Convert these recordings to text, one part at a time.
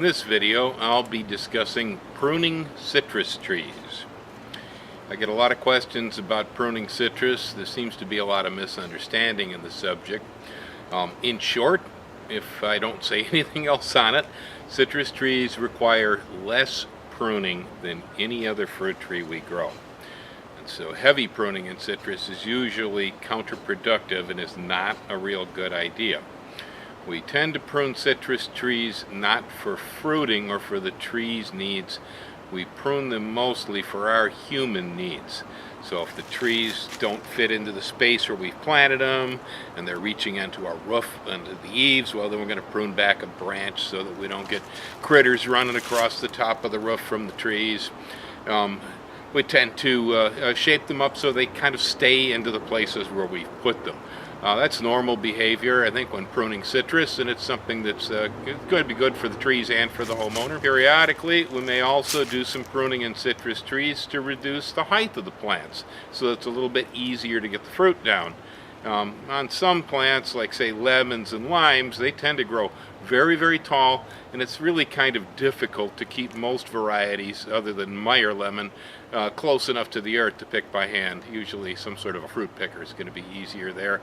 this video, I'll be discussing pruning citrus trees. I get a lot of questions about pruning citrus. There seems to be a lot of misunderstanding in the subject. In short, if I don't say anything else on it, citrus trees require less pruning than any other fruit tree we grow. And so heavy pruning in citrus is usually counterproductive and is not a real good idea. We tend to prune citrus trees not for fruiting or for the tree's needs. We prune them mostly for our human needs. So if the trees don't fit into the space where we've planted them and they're reaching into our roof, into the eaves, well, then we're going to prune back a branch so that we don't get critters running across the top of the roof from the trees. We tend to shape them up so they kind of stay into the places where we've put them. That's normal behavior, I think, when pruning citrus, and it's something that's going to be good for the trees and for the homeowner. Periodically, we may also do some pruning in citrus trees to reduce the height of the plants, so it's a little bit easier to get the fruit down. On some plants, like say lemons and limes, they tend to grow very, very tall, and it's really kind of difficult to keep most varieties, other than Meyer lemon, close enough to the earth to pick by hand. Usually some sort of a fruit picker is going to be easier there.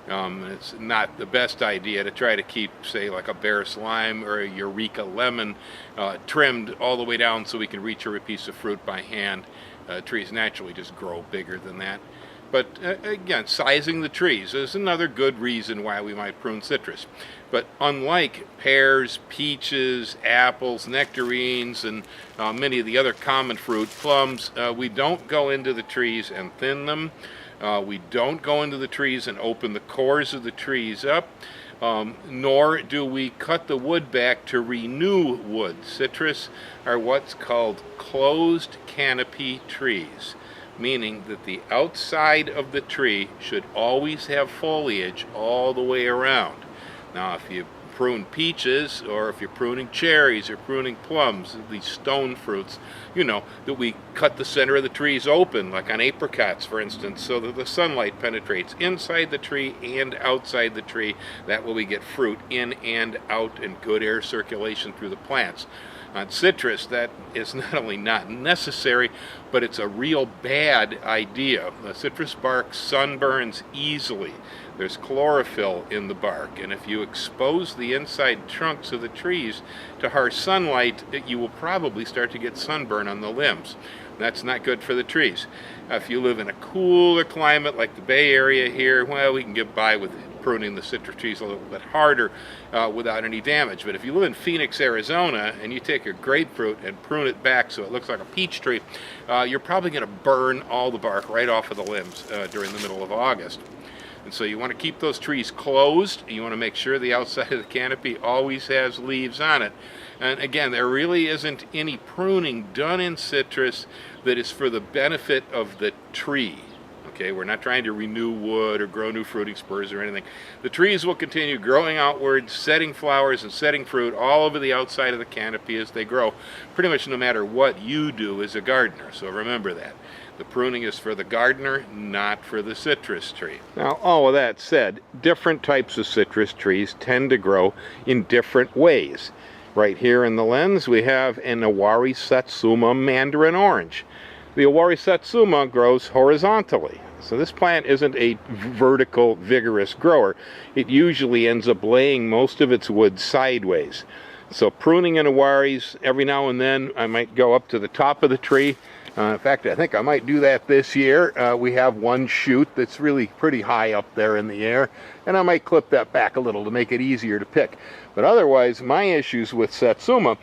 It's not the best idea to try to keep, say, like a Barris lime or a Eureka lemon trimmed all the way down so we can reach a piece of fruit by hand. Trees naturally just grow bigger than that. But again, sizing the trees is another good reason why we might prune citrus. But unlike pears, peaches, apples, nectarines, and many of the other common fruit, plums, we don't go into the trees and thin them. We don't go into the trees and open the cores of the trees up. Nor do we cut the wood back to renew wood. Citrus are what's called closed canopy trees, meaning that the outside of the tree should always have foliage all the way around. Now, if you prune peaches, or if you're pruning cherries or pruning plums, these stone fruits, you know that we cut the center of the trees open, like on apricots, for instance, so that the sunlight penetrates inside the tree and outside the tree. That way we get fruit in and out and good air circulation through the plants. On citrus, that is not only not necessary, but it's a real bad idea. The citrus bark sunburns easily. There's chlorophyll in the bark, and if you expose the inside trunks of the trees to harsh sunlight, you will probably start to get sunburn on the limbs. That's not good for the trees. If you live in a cooler climate like the Bay Area here, well, we can get by with pruning the citrus trees a little bit harder without any damage. But if you live in Phoenix, Arizona, and you take a grapefruit and prune it back so it looks like a peach tree, you're probably going to burn all the bark right off of the limbs during the middle of August. And so you want to keep those trees closed. You want to make sure the outside of the canopy always has leaves on it. And again, there really isn't any pruning done in citrus that is for the benefit of the tree. Okay, we're not trying to renew wood or grow new fruiting spurs or anything. The trees will continue growing outwards, setting flowers and setting fruit all over the outside of the canopy as they grow, pretty much no matter what you do as a gardener. So remember that. The pruning is for the gardener, not for the citrus tree. Now, all of that said, different types of citrus trees tend to grow in different ways. Right here in the lens, we have an Owari Satsuma mandarin orange. The Owari Satsuma grows horizontally. So this plant isn't a vertical, vigorous grower. It usually ends up laying most of its wood sideways. So pruning in Owaris, every now and then, I might go up to the top of the tree. In fact, I think I might do that this year. We have one shoot that's really pretty high up there in the air, and I might clip that back a little to make it easier to pick. But otherwise, my issues with Satsuma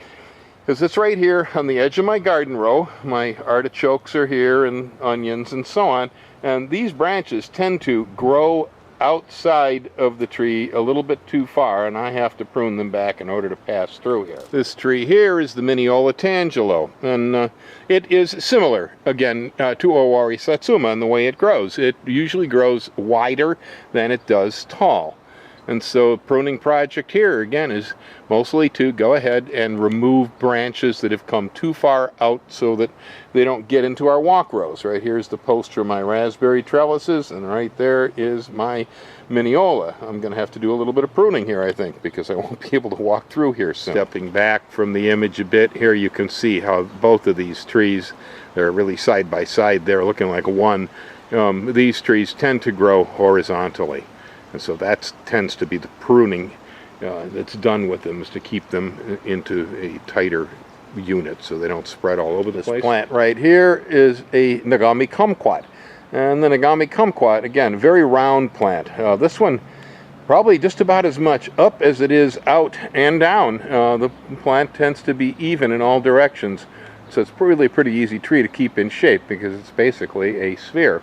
is it's right here on the edge of my garden row. My artichokes are here, and onions and so on, and these branches tend to grow outside of the tree a little bit too far, and I have to prune them back in order to pass through here. This tree here is the Mineola tangelo, and it is similar, again, to Owari Satsuma in the way it grows. It usually grows wider than it does tall. And so pruning project here again is mostly to go ahead and remove branches that have come too far out so that they don't get into our walk rows. Right here's the post for my raspberry trellises, and right there is my mineola. I'm going to have to do a little bit of pruning here, I think, because I won't be able to walk through here soon. Stepping back from the image a bit, here you can see how both of these trees, they're really side by side there, looking like one. These trees tend to grow horizontally. And so that tends to be the pruning that's done with them, is to keep them into a tighter unit so they don't spread all over the place. This plant right here is a Nogami Kumquat. And the Nogami Kumquat, again, very round plant. This one probably just about as much up as it is out and down. The plant tends to be even in all directions. So it's really a pretty easy tree to keep in shape because it's basically a sphere.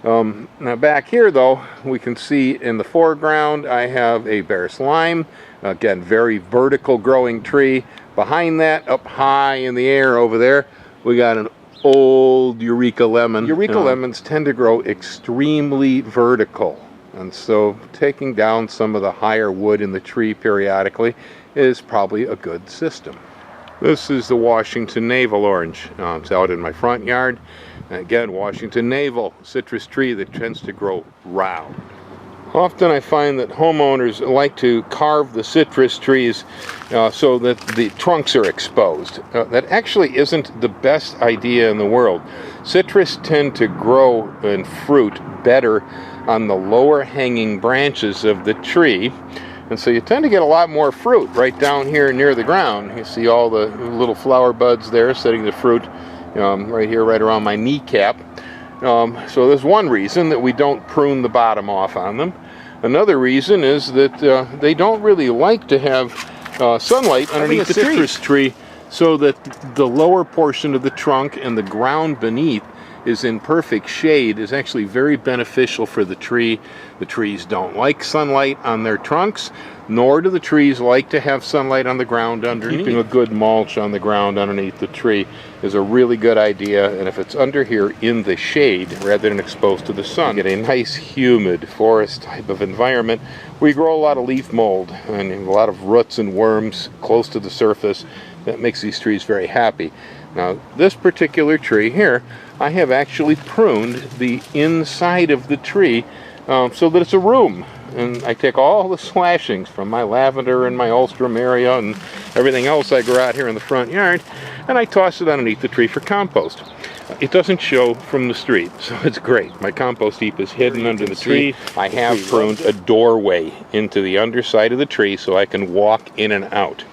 Now back here though, we can see in the foreground I have a Bear's Lime, again very vertical growing tree. Behind that, up high in the air over there, we got an old Eureka Lemon. Eureka Lemons tend to grow extremely vertical, and so taking down some of the higher wood in the tree periodically is probably a good system. This is the Washington Naval orange. It's out in my front yard. Again, Washington Naval, citrus tree that tends to grow round. Often I find that homeowners like to carve the citrus trees so that the trunks are exposed. That actually isn't the best idea in the world. Citrus tend to grow and fruit better on the lower hanging branches of the tree. And so you tend to get a lot more fruit right down here near the ground. You see all the little flower buds there setting the fruit right here, right around my kneecap. So there's one reason that we don't prune the bottom off on them. Another reason is that they don't really like to have sunlight underneath the citrus tree, so that the lower portion of the trunk and the ground beneath is in perfect shade is actually very beneficial for the tree. The trees don't like sunlight on their trunks, nor do the trees like to have sunlight on the ground underneath. Keeping a good mulch on the ground underneath the tree is a really good idea, and if it's under here in the shade rather than exposed to the sun, you get a nice humid forest type of environment. We grow a lot of leaf mold and a lot of roots and worms close to the surface. That makes these trees very happy. Now this particular tree here, I have actually pruned the inside of the tree so that it's a room. And I take all the slashings from my lavender and my ulstrom area and everything else I grow out here in the front yard, and I toss it underneath the tree for compost. It doesn't show from the street, so it's great. My compost heap is hidden under the tree. I have pruned a doorway into the underside of the tree so I can walk in and out.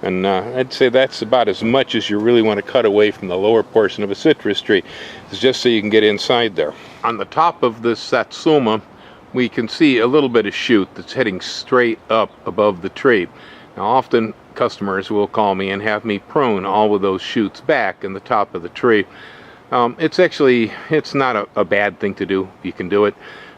And I'd say that's about as much as you really want to cut away from the lower portion of a citrus tree. It's just so you can get inside there. On the top of this satsuma, we can see a little bit of shoot that's heading straight up above the tree. Now often customers will call me and have me prune all of those shoots back in the top of the tree. It's not a bad thing to do. You can do it.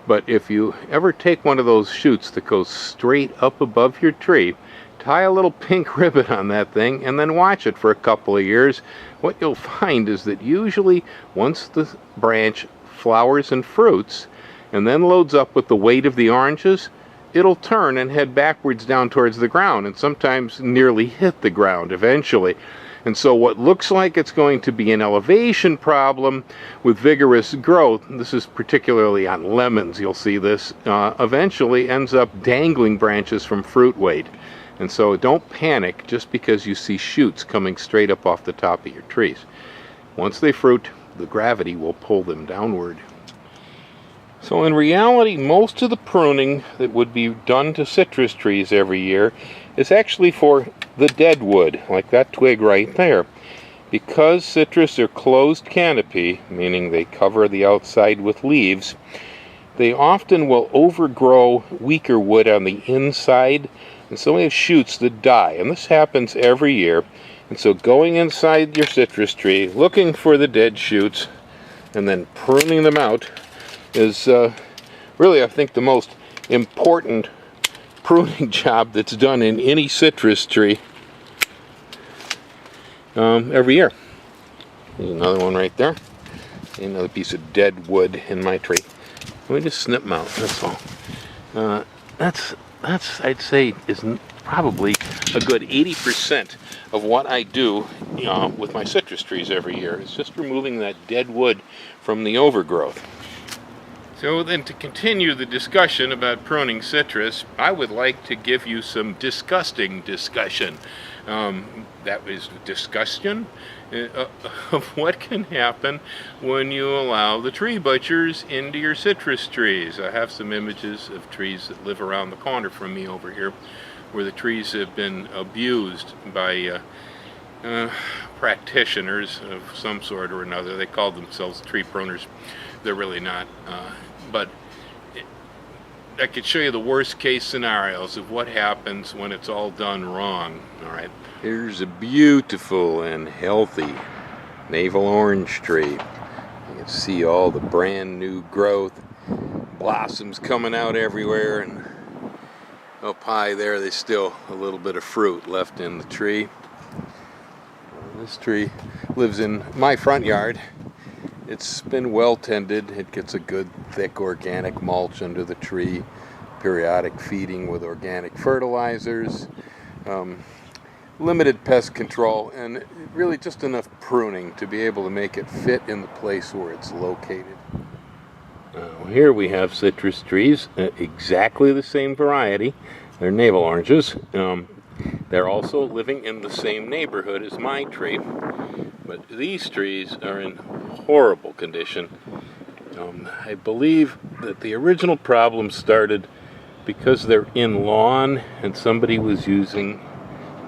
But if you ever take one of those shoots that goes straight up above your tree, tie a little pink ribbon on that thing and then watch it for a couple of years, what you'll find is that usually once the branch flowers and fruits and then loads up with the weight of the oranges, it'll turn and head backwards down towards the ground, and sometimes nearly hit the ground eventually. And so what looks like it's going to be an elevation problem with vigorous growth, this is particularly on lemons, you'll see this, eventually ends up dangling branches from fruit weight. And so don't panic just because you see shoots coming straight up off the top of your trees. Once they fruit, the gravity will pull them downward. So in reality, most of the pruning that would be done to citrus trees every year is actually for the dead wood, like that twig right there. Because citrus are closed canopy, meaning they cover the outside with leaves, they often will overgrow weaker wood on the inside, and so we have shoots that die, and this happens every year. And so going inside your citrus tree, looking for the dead shoots, and then pruning them out is really, I think, the most important pruning job that's done in any citrus tree every year. There's another one right there. Another piece of dead wood in my tree. Let me just snip them out, that's all. that's I'd say is probably a good 80% of what I do with my citrus trees every year. It's just removing that dead wood from the overgrowth. So then, to continue the discussion about pruning citrus, I would like to give you some disgusting discussion. That is discussion of what can happen when you allow the tree butchers into your citrus trees. I have some images of trees that live around the corner from me over here, where the trees have been abused by practitioners of some sort or another. They call themselves tree pruners. They're really not. But I could show you the worst case scenarios of what happens when it's all done wrong. All right. Here's a beautiful and healthy navel orange tree. You can see all the brand new growth, blossoms coming out everywhere, and up high there there's still a little bit of fruit left in the tree. This tree lives in my front yard. It's been well tended. It gets a good thick organic mulch under the tree, periodic feeding with organic fertilizers, limited pest control, and really just enough pruning to be able to make it fit in the place where it's located. Here we have citrus trees, exactly the same variety. They're navel oranges. They're also living in the same neighborhood as my tree, but these trees are in horrible condition. I believe that the original problem started because they're in lawn and somebody was using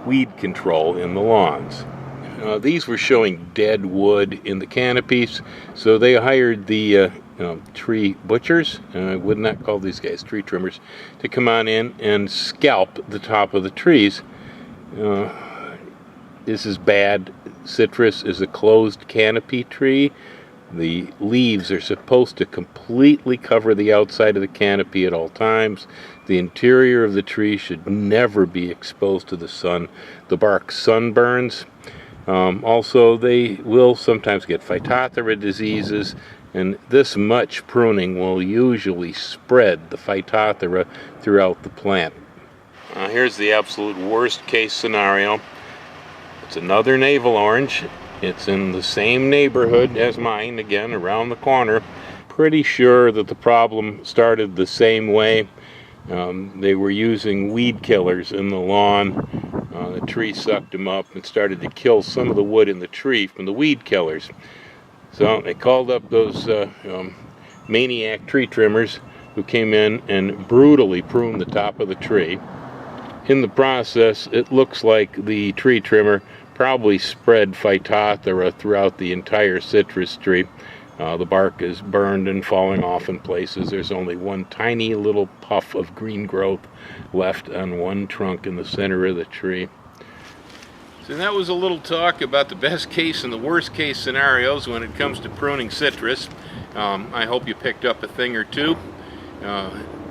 weed control in the lawns. These were showing dead wood in the canopies, so they hired the tree butchers, I would not call these guys tree trimmers, to come on in and scalp the top of the trees. This is bad. Citrus is a closed canopy tree. The leaves are supposed to completely cover the outside of the canopy at all times. The interior of the tree should never be exposed to the sun. The bark sunburns. Also, they will sometimes get Phytophthora diseases, and this much pruning will usually spread the Phytophthora throughout the plant. Here's the absolute worst case scenario. It's another navel orange. It's in the same neighborhood as mine, again, around the corner. Pretty sure that the problem started the same way. They were using weed killers in the lawn. The tree sucked them up and started to kill some of the wood in the tree from the weed killers. So they called up those maniac tree trimmers who came in and brutally pruned the top of the tree. In the process, it looks like the tree trimmer probably spread Phytophthora throughout the entire citrus tree. The bark is burned and falling off in places. There's only one tiny little puff of green growth left on one trunk in the center of the tree. So that was a little talk about the best case and the worst case scenarios when it comes to pruning citrus. I hope you picked up a thing or two.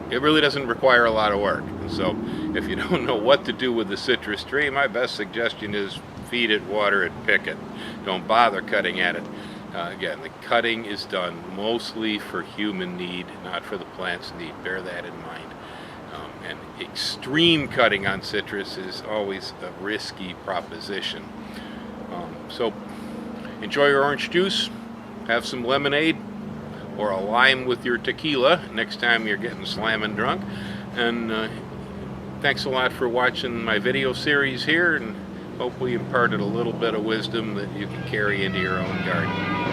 It really doesn't require a lot of work. So if you don't know what to do with the citrus tree, my best suggestion is feed it, water it, pick it. Don't bother cutting at it. Again, the cutting is done mostly for human need, not for the plant's need. Bear that in mind. And extreme cutting on citrus is always a risky proposition. So enjoy your orange juice, have some lemonade or a lime with your tequila next time you're getting slamming drunk. And thanks a lot for watching my video series here, and hope we imparted a little bit of wisdom that you can carry into your own garden.